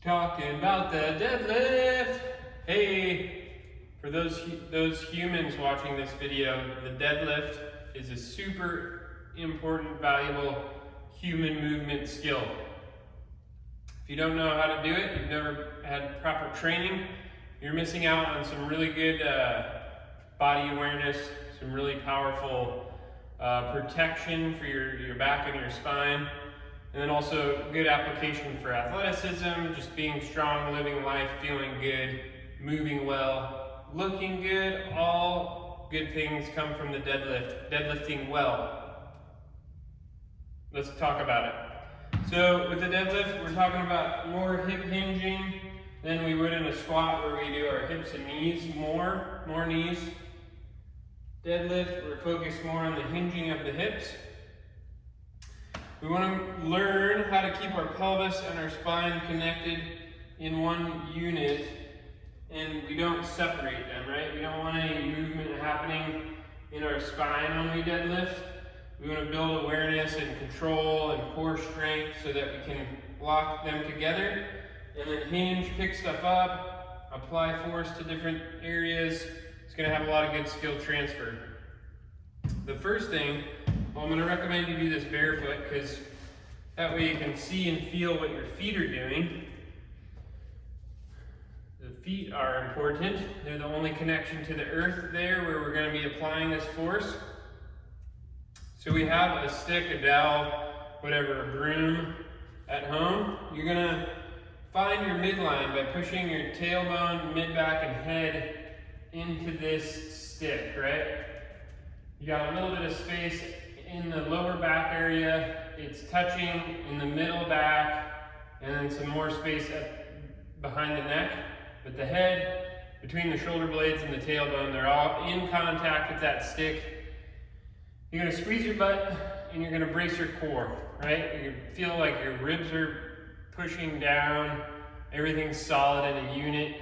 Talking about the deadlift. Hey, for those humans watching this video, the deadlift is a super important, valuable human movement skill. If you don't know how to do it, you've never had proper training, you're missing out on some really good body awareness, some really powerful protection for your back and your spine. And then also good application for athleticism, just being strong, living life, feeling good, moving well, looking good. All good things come from the deadlift, deadlifting well. Let's talk about it. So with the deadlift, we're talking about more hip hinging than we would in a squat where we do our hips and knees, more knees. Deadlift, we're focused more on the hinging of the hips. We want to learn how to keep our pelvis and our spine connected in one unit, and we don't separate them, right? We don't want any movement happening in our spine when we deadlift. We want to build awareness and control and core strength so that we can lock them together and then hinge, pick stuff up, apply force to different areas. It's going to have a lot of good skill transfer. The first thing, well, I'm going to recommend you do this barefoot because that way you can see and feel what your feet are doing. The feet are important. They're the only connection to the earth there where we're going to be applying this force. So we have a stick, a dowel, whatever, a broom at home. You're going to find your midline by pushing your tailbone, mid-back, and head into this stick, right? You got a little bit of space in the lower back area, it's touching in the middle back, and then some more space behind the neck. But the head, between the shoulder blades and the tailbone, they're all in contact with that stick. You're gonna squeeze your butt and you're gonna brace your core, right? You feel like your ribs are pushing down, everything's solid in a unit.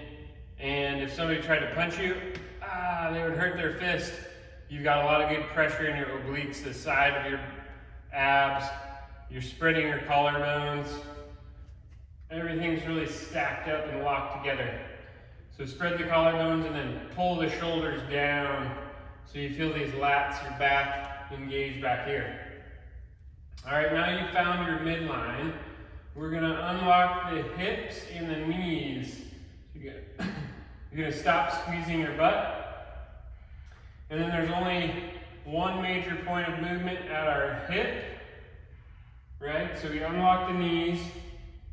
And if somebody tried to punch you, they would hurt their fist. You've got a lot of good pressure in your obliques, the side of your abs. You're spreading your collarbones. Everything's really stacked up and locked together. So spread the collarbones and then pull the shoulders down so you feel these lats, your back engaged back here. All right, now you found your midline. We're gonna unlock the hips and the knees. You're gonna stop squeezing your butt. And then there's only one major point of movement at our hip, right? So we unlock the knees.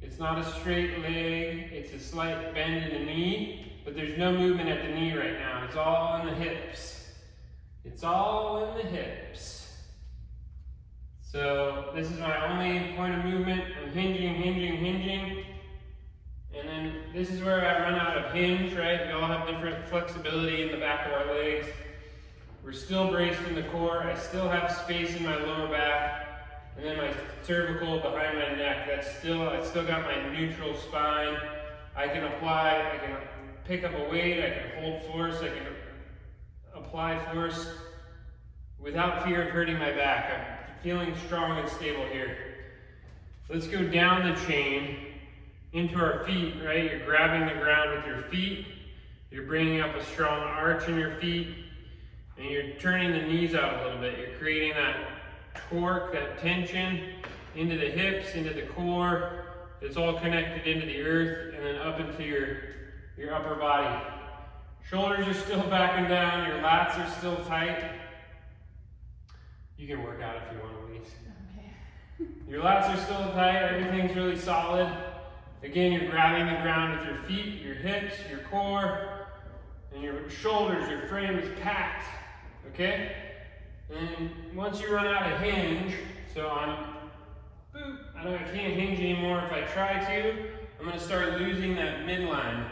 It's not a straight leg, it's a slight bend in the knee, but there's no movement at the knee right now. It's all in the hips. It's all in the hips. So this is my only point of movement. I'm hinging. And then this is where I run out of hinge, right? We all have different flexibility in the back of our legs. We're still braced in the core. I still have space in my lower back, and then my cervical behind my neck. I still got my neutral spine. I can pick up a weight, I can hold force, I can apply force without fear of hurting my back. I'm feeling strong and stable here. Let's go down the chain into our feet, right? You're grabbing the ground with your feet. You're bringing up a strong arch in your feet. And you're turning the knees out a little bit. You're creating that torque, that tension into the hips, into the core. It's all connected into the earth and then up into your upper body. Shoulders are still backing down. Your lats are still tight. You can work out if you want, Louise. Okay. Your lats are still tight. Everything's really solid. Again, you're grabbing the ground with your feet, your hips, your core, and your shoulders. Your frame is packed. Okay? And once you run out of hinge, so I can't hinge anymore. If I try to, I'm going to start losing that midline.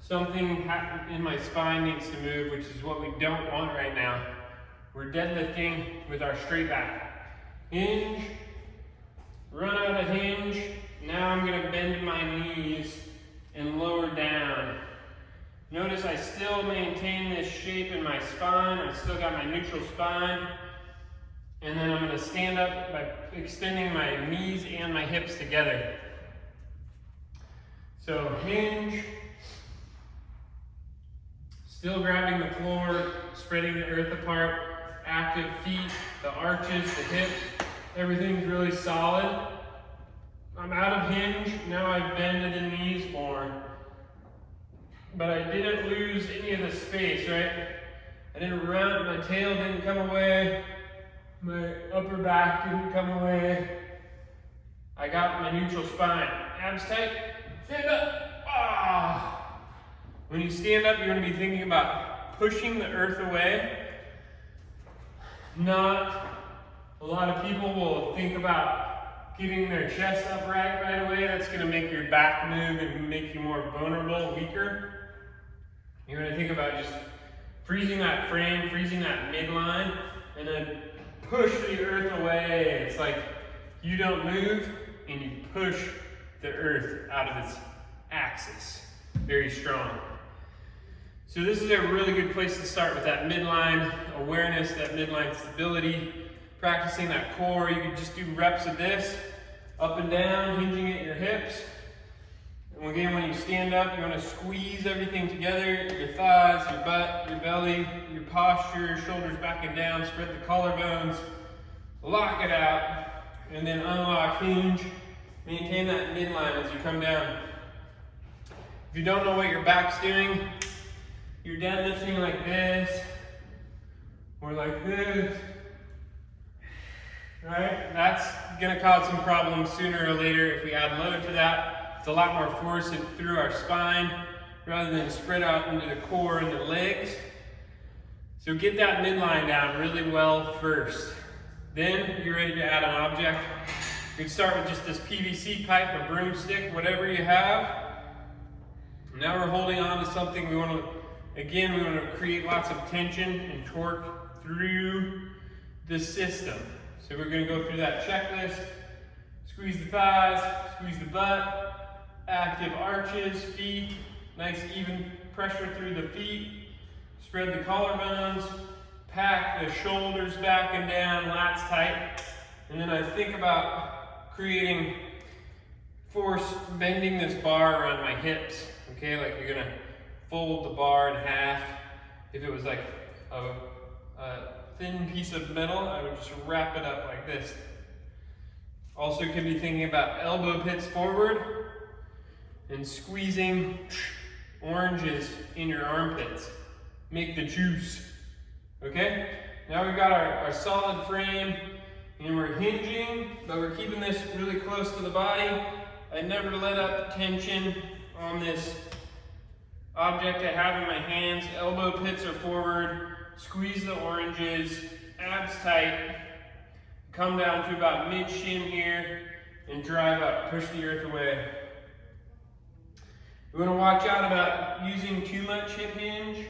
Something in my spine needs to move, which is what we don't want right now. We're deadlifting with our straight back. Hinge, run out of hinge. Now I'm going to bend my knees and lower down. Notice I still maintain this shape in my spine. I still got my neutral spine. And then I'm going to stand up by extending my knees and my hips together. So hinge, still grabbing the floor, spreading the earth apart, active feet, the arches, the hips, everything's really solid. I'm out of hinge, now I've bended the knees more. But I didn't lose any of the space, right? I didn't run, my tail didn't come away, my upper back didn't come away. I got my neutral spine. Abs tight, stand up. Ah. When you stand up, you're gonna be thinking about pushing the earth away. Not a lot of people will think about getting their chest upright right away. That's gonna make your back move and make you more vulnerable, weaker. You're gonna think about just freezing that frame, freezing that midline, and then push the earth away. It's like you don't move and you push the earth out of its axis. Very strong. So this is a really good place to start with that midline awareness, that midline stability, practicing that core. You can just do reps of this, up and down, hinging at your hips. And again, when you stand up, you want to squeeze everything together, your thighs, your butt, your belly, your posture, shoulders back and down, spread the collarbones, lock it out, and then unlock, hinge, maintain that midline as you come down. If you don't know what your back's doing, you're deadlifting like this, or like this, right? That's gonna cause some problems sooner or later if we add load to that. It's a lot more force through our spine rather than spread out into the core and the legs. So get that midline down really well first. Then you're ready to add an object. You can start with just this PVC pipe, a broomstick, whatever you have. Now we're holding on to something. We want to create lots of tension and torque through the system. So we're going to go through that checklist. Squeeze the thighs, squeeze the butt, active arches, feet, nice even pressure through the feet. Spread the collarbones, pack the shoulders back and down, lats tight. And then I think about creating force, bending this bar around my hips. Okay, like you're gonna fold the bar in half. If it was like a thin piece of metal, I would just wrap it up like this. Also could be thinking about elbow pits forward and squeezing oranges in your armpits. Make the juice, okay? Now we've got our solid frame and we're hinging, but we're keeping this really close to the body. I never let up tension on this object I have in my hands. Elbow pits are forward, squeeze the oranges, abs tight, come down to about mid-shin here and drive up, push the earth away. We want to watch out about using too much hip hinge.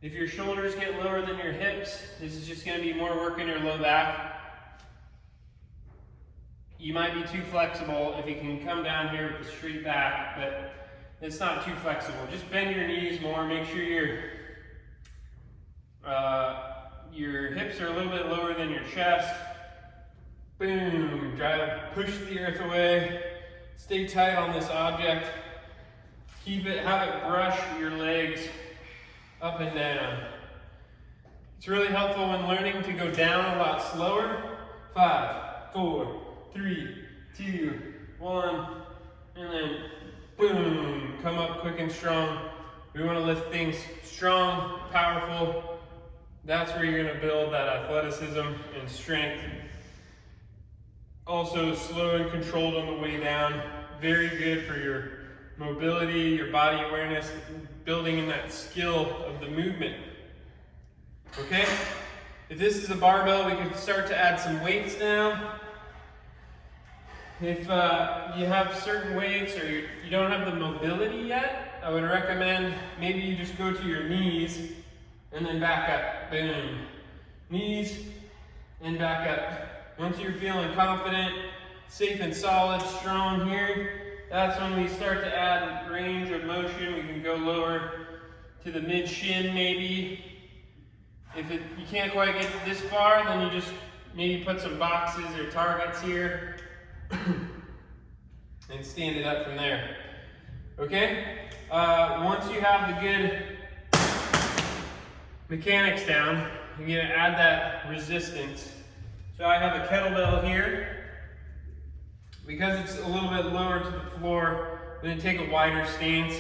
If your shoulders get lower than your hips, this is just going to be more work in your low back. You might be too flexible if you can come down here with a straight back, but it's not too flexible. Just bend your knees more. Make sure your hips are a little bit lower than your chest. Boom, push the earth away. Stay tight on this object. Have it brush your legs up and down. It's really helpful when learning to go down a lot slower. 5, 4, 3, 2, 1, and then boom, come up quick and strong. We want to lift things strong, powerful. That's where you're going to build that athleticism and strength. Also slow and controlled on the way down. Very good for your mobility, your body awareness, building in that skill of the movement. Okay? If this is a barbell, we can start to add some weights now. If you have certain weights or you don't have the mobility yet, I would recommend maybe you just go to your knees and then back up. Boom. Knees and back up. Once you're feeling confident, safe and solid, strong here, that's when we start to add range of motion. We can go lower to the mid-shin maybe. If you can't quite get this far, then you just maybe put some boxes or targets here and stand it up from there. Okay? Once you have the good mechanics down, you're gonna add that resistance. So I have a kettlebell here. Because it's a little bit lower to the floor, I'm gonna take a wider stance.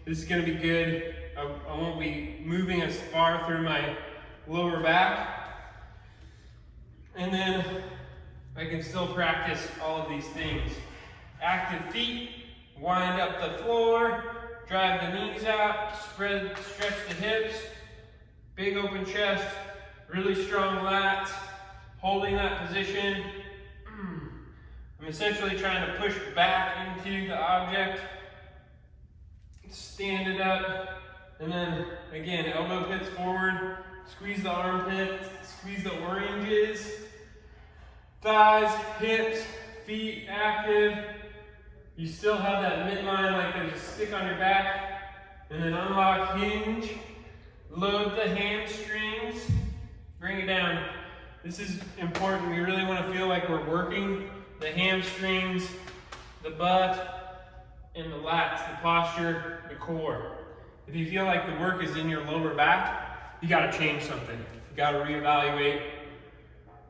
This is gonna be good. I won't be moving as far through my lower back. And then I can still practice all of these things. Active feet, wind up the floor, drive the knees out, stretch the hips, big open chest, really strong lats, holding that position. I'm essentially trying to push back into the object, stand it up, and then again, elbow pits forward, squeeze the armpits, squeeze the oranges, thighs, hips, feet active. You still have that midline like there's a stick on your back, and then unlock hinge, load the hamstrings, bring it down. This is important. We really want to feel like we're working the hamstrings, the butt, and the lats, the posture, the core. If you feel like the work is in your lower back, you got to change something. You got to reevaluate,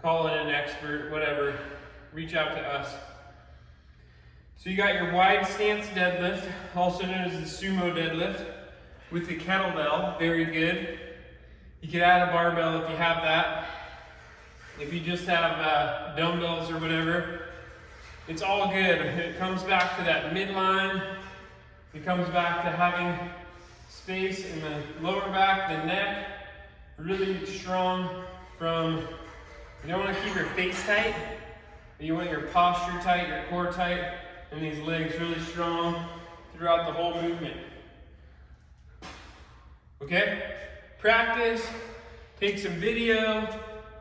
call in an expert, whatever. Reach out to us. So you got your wide stance deadlift, also known as the sumo deadlift, with the kettlebell. Very good. You could add a barbell if you have that. If you just have dumbbells or whatever, it's all good. It comes back to that midline. It comes back to having space in the lower back, the neck, really strong from, you don't want to keep your face tight, but you want your posture tight, your core tight, and these legs really strong throughout the whole movement. Okay? Practice, take some video,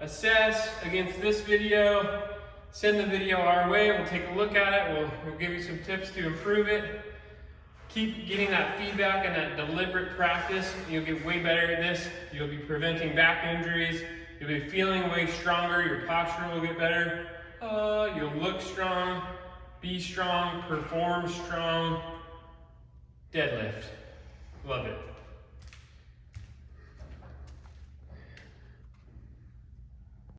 assess against this video, send the video our way, we'll take a look at it, we'll give you some tips to improve it. Keep getting that feedback and that deliberate practice. You'll get way better at this. You'll be preventing back injuries. You'll be feeling way stronger. Your posture will get better. You'll look strong, be strong, perform strong. Deadlift. Love it.